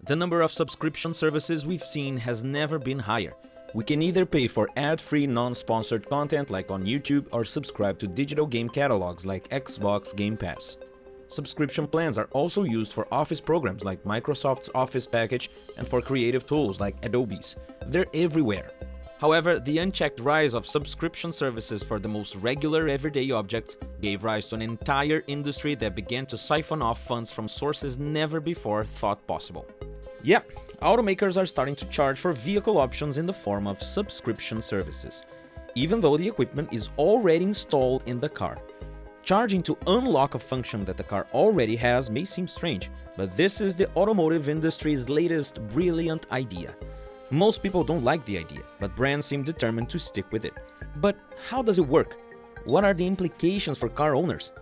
The number of subscription services we've seen has never been higher. We can either pay for ad-free, non-sponsored content like on YouTube or subscribe to digital game catalogs like Xbox Game Pass. Subscription plans are also used for office programs like Microsoft's Office package and for creative tools like Adobe's. They're everywhere. However, the unchecked rise of subscription services for the most regular everyday objects gave rise to an entire industry that began to siphon off funds from sources never before thought possible. Yep, automakers are starting to charge for vehicle options in the form of subscription services, even though the equipment is already installed in the car. Charging to unlock a function that the car already has may seem strange, but this is the automotive industry's latest brilliant idea. Most people don't like the idea, but brands seem determined to stick with it. But how does it work? What are the implications for car owners?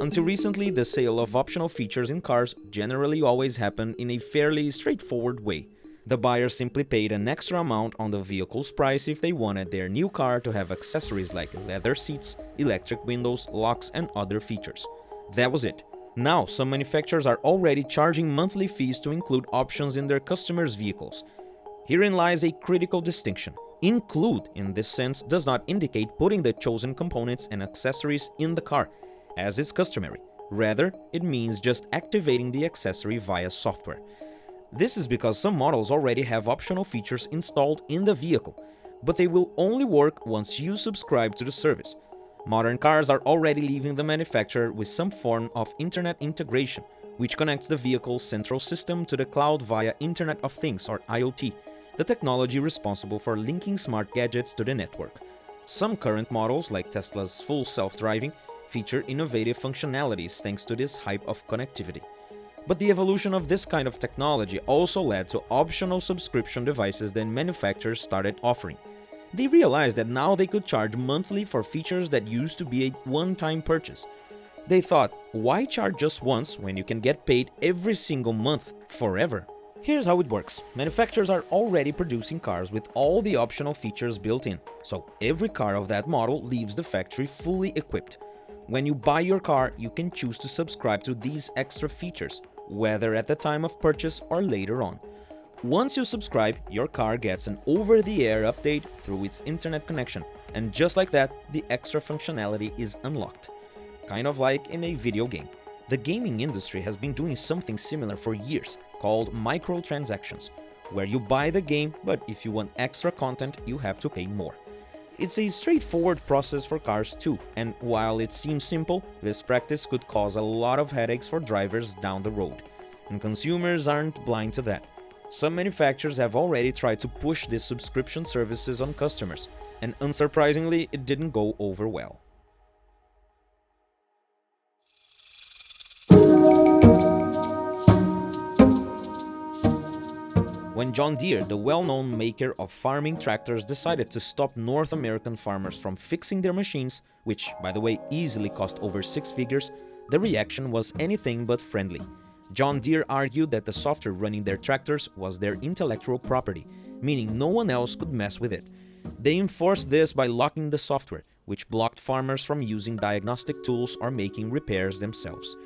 Until recently, the sale of optional features in cars generally always happened in a fairly straightforward way. The buyer simply paid an extra amount on the vehicle's price if they wanted their new car to have accessories like leather seats, electric windows, locks, and other features. That was it. Now, some manufacturers are already charging monthly fees to include options in their customers' vehicles. Herein lies a critical distinction. Include, in this sense, does not indicate putting the chosen components and accessories in the car, as is customary. Rather, it means just activating the accessory via software. This is because some models already have optional features installed in the vehicle, but they will only work once you subscribe to the service. Modern cars are already leaving the manufacturer with some form of internet integration, which connects the vehicle's central system to the cloud via Internet of Things or IoT, the technology responsible for linking smart gadgets to the network. Some current models, like Tesla's full self-driving, feature innovative functionalities thanks to this hype of connectivity. But the evolution of this kind of technology also led to optional subscription devices that manufacturers started offering. They realized that now they could charge monthly for features that used to be a one-time purchase. They thought, why charge just once when you can get paid every single month forever? Here's how it works. Manufacturers are already producing cars with all the optional features built in, so every car of that model leaves the factory fully equipped. When you buy your car, you can choose to subscribe to these extra features, whether at the time of purchase or later on. Once you subscribe, your car gets an over-the-air update through its internet connection, and just like that, the extra functionality is unlocked. Kind of like in a video game. The gaming industry has been doing something similar for years, called microtransactions, where you buy the game, but if you want extra content, you have to pay more. It's a straightforward process for cars too, and while it seems simple, this practice could cause a lot of headaches for drivers down the road. And consumers aren't blind to that. Some manufacturers have already tried to push these subscription services on customers, and unsurprisingly, it didn't go over well. When John Deere, the well-known maker of farming tractors, decided to stop North American farmers from fixing their machines, which, by the way, easily cost over six figures, the reaction was anything but friendly. John Deere argued that the software running their tractors was their intellectual property, meaning no one else could mess with it. They enforced this by locking the software, which blocked farmers from using diagnostic tools or making repairs themselves.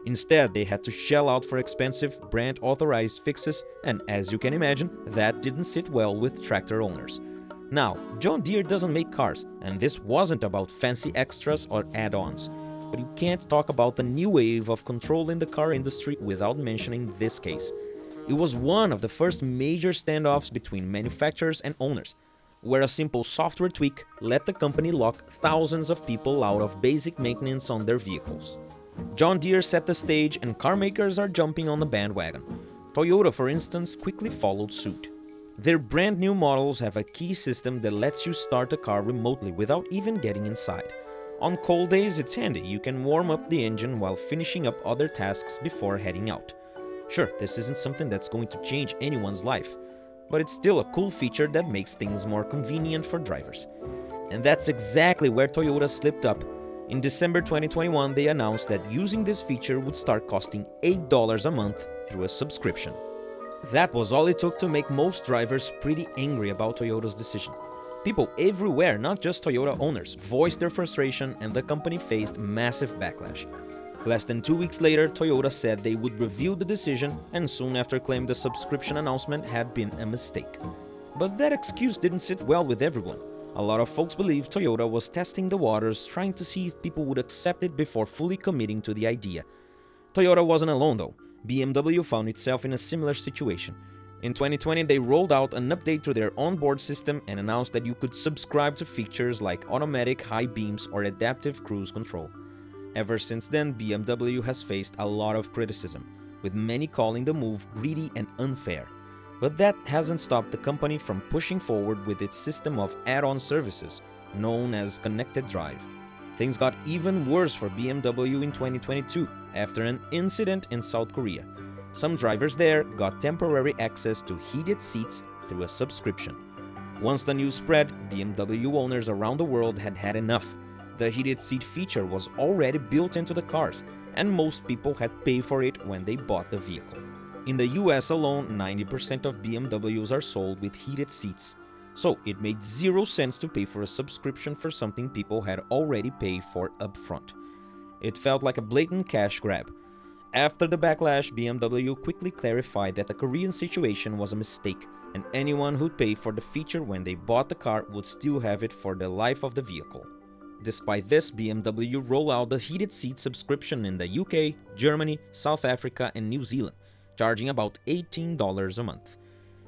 Instead, they had to shell out for expensive, brand-authorized fixes, and as you can imagine, that didn't sit well with tractor owners. Now, John Deere doesn't make cars, and this wasn't about fancy extras or add-ons. But you can't talk about the new wave of control in the car industry without mentioning this case. It was one of the first major standoffs between manufacturers and owners, where a simple software tweak let the company lock thousands of people out of basic maintenance on their vehicles. John Deere set the stage, and car makers are jumping on the bandwagon. Toyota, for instance, quickly followed suit. Their brand new models have a key system that lets you start a car remotely without even getting inside. On cold days, it's handy. You can warm up the engine while finishing up other tasks before heading out. Sure, this isn't something that's going to change anyone's life, but it's still a cool feature that makes things more convenient for drivers. And that's exactly where Toyota slipped up. In December 2021, they announced that using this feature would start costing $8 a month through a subscription. That was all it took to make most drivers pretty angry about Toyota's decision. People everywhere, not just Toyota owners, voiced their frustration and the company faced massive backlash. Less than 2 weeks later, Toyota said they would review the decision and soon after claimed the subscription announcement had been a mistake. But that excuse didn't sit well with everyone. A lot of folks believe Toyota was testing the waters, trying to see if people would accept it before fully committing to the idea. Toyota wasn't alone though. BMW found itself in a similar situation. In 2020, they rolled out an update to their onboard system and announced that you could subscribe to features like automatic high beams or adaptive cruise control. Ever since then, BMW has faced a lot of criticism, with many calling the move greedy and unfair. But that hasn't stopped the company from pushing forward with its system of add-on services, known as Connected Drive. Things got even worse for BMW in 2022 after an incident in South Korea. Some drivers there got temporary access to heated seats through a subscription. Once the news spread, BMW owners around the world had had enough. The heated seat feature was already built into the cars, and most people had paid for it when they bought the vehicle. In the US alone, 90% of BMWs are sold with heated seats. So it made zero sense to pay for a subscription for something people had already paid for upfront. It felt like a blatant cash grab. After the backlash, BMW quickly clarified that the Korean situation was a mistake, and anyone who'd pay for the feature when they bought the car would still have it for the life of the vehicle. Despite this, BMW rolled out the heated seat subscription in the UK, Germany, South Africa, and New Zealand, charging about $18 a month.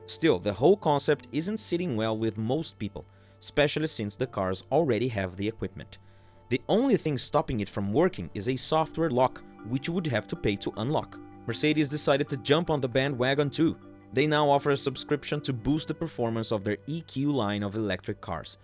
Still, the whole concept isn't sitting well with most people, especially since the cars already have the equipment. The only thing stopping it from working is a software lock, which you would have to pay to unlock. Mercedes decided to jump on the bandwagon too. They now offer a subscription to boost the performance of their EQ line of electric cars.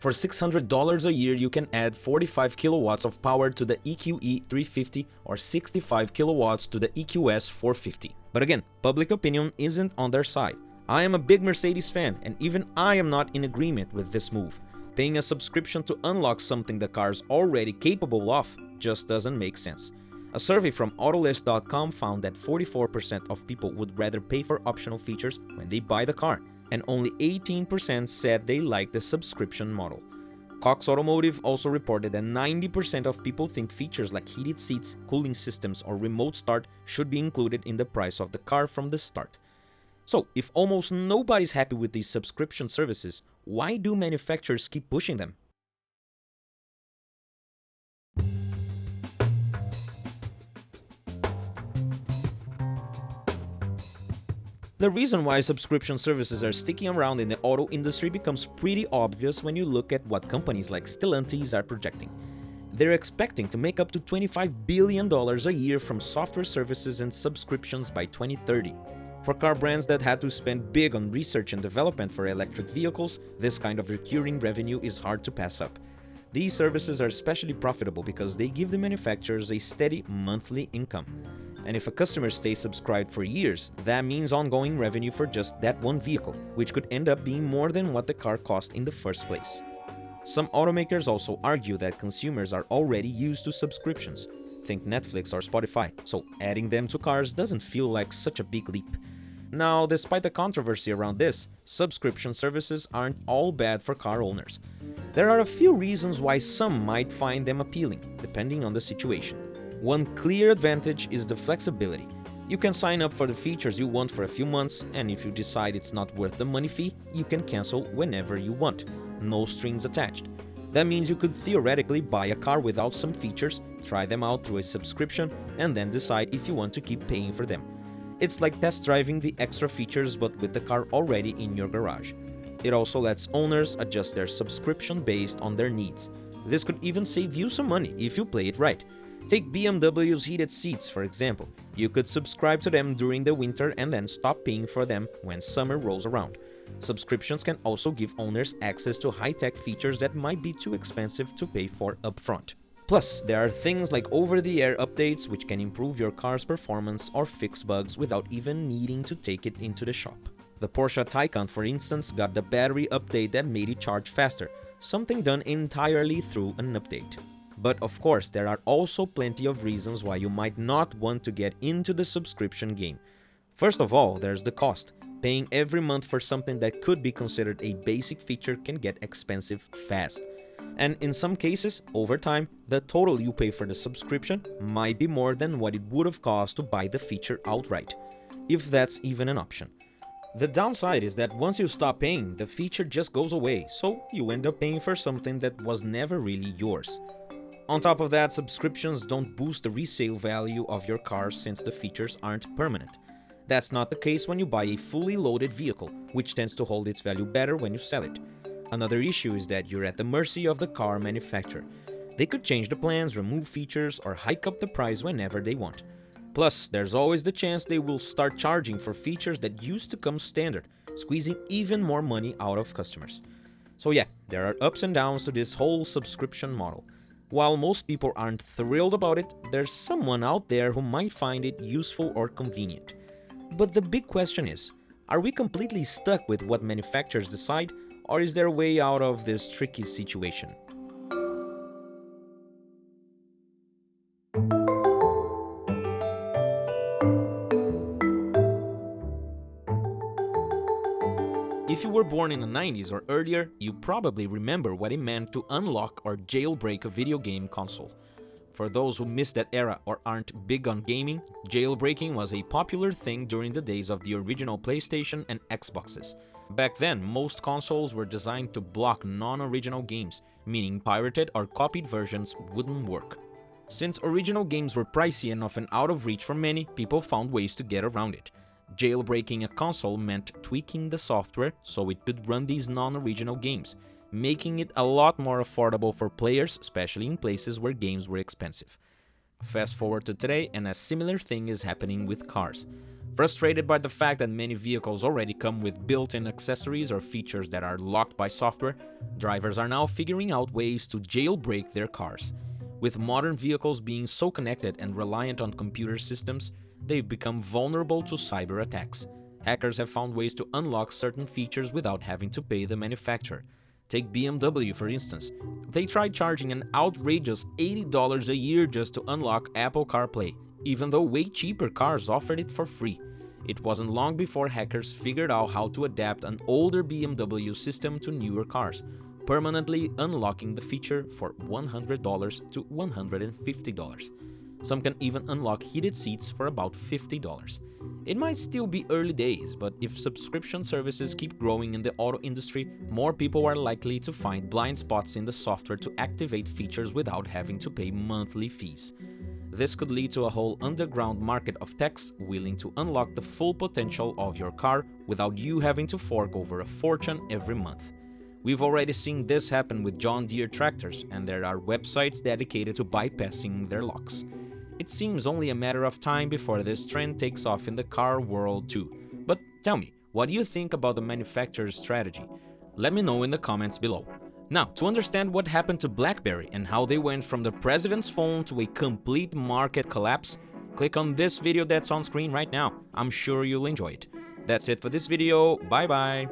For $600 a year, you can add 45 kilowatts of power to the EQE 350 or 65 kilowatts to the EQS 450. But again, public opinion isn't on their side. I am a big Mercedes fan, and even I am not in agreement with this move. Paying a subscription to unlock something the car is already capable of just doesn't make sense. A survey from Autolist.com found that 44% of people would rather pay for optional features when they buy the car, and only 18% said they like the subscription model. Cox Automotive also reported that 90% of people think features like heated seats, cooling systems, or remote start should be included in the price of the car from the start. So, if almost nobody's happy with these subscription services, why do manufacturers keep pushing them? The reason why subscription services are sticking around in the auto industry becomes pretty obvious when you look at what companies like Stellantis are projecting. They're expecting to make up to $25 billion a year from software services and subscriptions by 2030. For car brands that had to spend big on research and development for electric vehicles, this kind of recurring revenue is hard to pass up. These services are especially profitable because they give the manufacturers a steady monthly income. And if a customer stays subscribed for years, that means ongoing revenue for just that one vehicle, which could end up being more than what the car cost in the first place. Some automakers also argue that consumers are already used to subscriptions. Think Netflix or Spotify, so adding them to cars doesn't feel like such a big leap. Now, despite the controversy around this, subscription services aren't all bad for car owners. There are a few reasons why some might find them appealing, depending on the situation. One clear advantage is the flexibility. You can sign up for the features you want for a few months, and if you decide it's not worth the money fee, you can cancel whenever you want. No strings attached. That means you could theoretically buy a car without some features, try them out through a subscription, and then decide if you want to keep paying for them. It's like test driving the extra features but with the car already in your garage. It also lets owners adjust their subscription based on their needs. This could even save you some money if you play it right. Take BMW's heated seats, for example. You could subscribe to them during the winter and then stop paying for them when summer rolls around. Subscriptions can also give owners access to high-tech features that might be too expensive to pay for upfront. Plus, there are things like over-the-air updates which can improve your car's performance or fix bugs without even needing to take it into the shop. The Porsche Taycan, for instance, got the battery update that made it charge faster, something done entirely through an update. But of course, there are also plenty of reasons why you might not want to get into the subscription game. First of all, there's the cost. Paying every month for something that could be considered a basic feature can get expensive fast. And in some cases, over time, the total you pay for the subscription might be more than what it would have cost to buy the feature outright, if that's even an option. The downside is that once you stop paying, the feature just goes away, so you end up paying for something that was never really yours. On top of that, subscriptions don't boost the resale value of your car since the features aren't permanent. That's not the case when you buy a fully loaded vehicle, which tends to hold its value better when you sell it. Another issue is that you're at the mercy of the car manufacturer. They could change the plans, remove features, or hike up the price whenever they want. Plus, there's always the chance they will start charging for features that used to come standard, squeezing even more money out of customers. So yeah, there are ups and downs to this whole subscription model. While most people aren't thrilled about it, there's someone out there who might find it useful or convenient. But the big question is, are we completely stuck with what manufacturers decide, or is there a way out of this tricky situation? If you were born in the 90s or earlier, you probably remember what it meant to unlock or jailbreak a video game console. For those who missed that era or aren't big on gaming, jailbreaking was a popular thing during the days of the original PlayStation and Xboxes. Back then, most consoles were designed to block non-original games, meaning pirated or copied versions wouldn't work. Since original games were pricey and often out of reach for many, people found ways to get around it. Jailbreaking a console meant tweaking the software so it could run these non-original games, making it a lot more affordable for players, especially in places where games were expensive. Fast forward to today, and a similar thing is happening with cars. Frustrated by the fact that many vehicles already come with built-in accessories or features that are locked by software, drivers are now figuring out ways to jailbreak their cars. With modern vehicles being so connected and reliant on computer systems, they've become vulnerable to cyber attacks. Hackers have found ways to unlock certain features without having to pay the manufacturer. Take BMW for instance. They tried charging an outrageous $80 a year just to unlock Apple CarPlay, even though way cheaper cars offered it for free. It wasn't long before hackers figured out how to adapt an older BMW system to newer cars, permanently unlocking the feature for $100 to $150. Some can even unlock heated seats for about $50. It might still be early days, but if subscription services keep growing in the auto industry, more people are likely to find blind spots in the software to activate features without having to pay monthly fees. This could lead to a whole underground market of techs willing to unlock the full potential of your car without you having to fork over a fortune every month. We've already seen this happen with John Deere tractors, and there are websites dedicated to bypassing their locks. It seems only a matter of time before this trend takes off in the car world too. But tell me, what do you think about the manufacturer's strategy? Let me know in the comments below. Now, to understand what happened to BlackBerry and how they went from the president's phone to a complete market collapse, click on this video that's on screen right now. I'm sure you'll enjoy it. That's it for this video. Bye bye.